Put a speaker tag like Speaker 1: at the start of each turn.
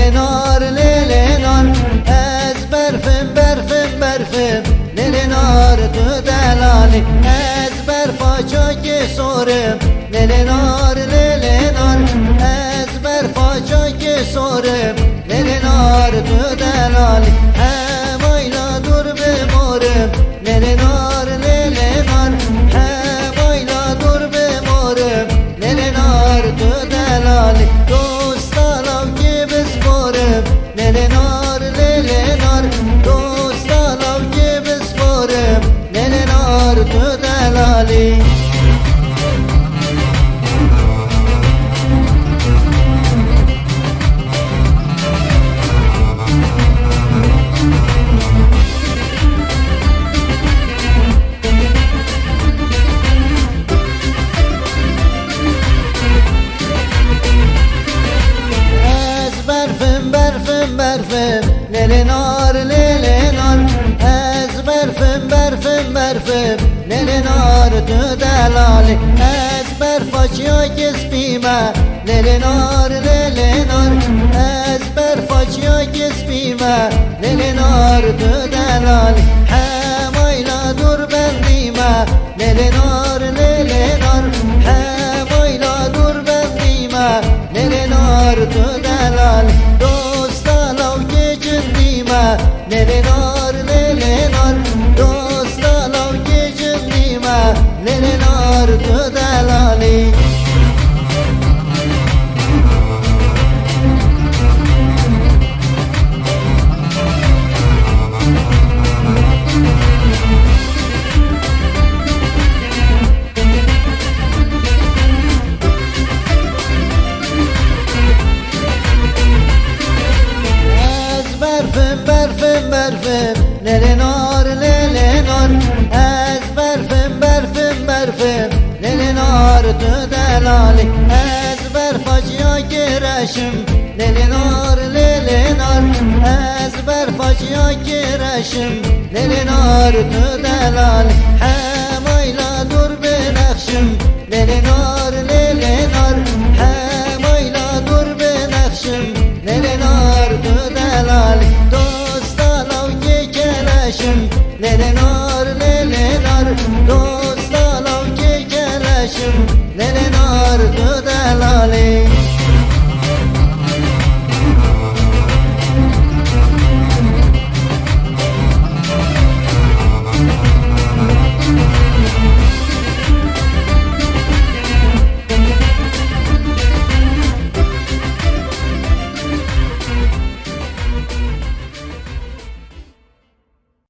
Speaker 1: للنار للنار از برفم برفم برفم للنار تو دلالی از برفا چاک سورم للنار للنار از برفا چاک سورم للنار تو دلالی همایلا دور بمورم للنار للنار همایلا دور بمورم للنار تو دلالی دوستانم که بسپارم للنار للنار دوستانم که بسپارم للنار تو دلالی برفم للنار للنار از برفم برفم برفم للنار تو دلالی از برفا چیاک سپیمه للنار للنار از برفا چیاک سپیمه للنار تو دلالی همایلا دور بندیمه للنار للنار همایلا دور بندیمه للنار تو دلالی للنار للنار دوستانم که جندیمه للنار تو دلالی برفم للنار للنار از برفم برفم برفم للنار تو دلالی از برفا چیاک رشم للنار للنار از برفا چیاک رشم للنار تو دلالی همایلا دور بنخشم للنار للنار همایلا دور بنخشم للنار تو دلالی للنار للنار دوستانم که کلشم للنار تو دلالی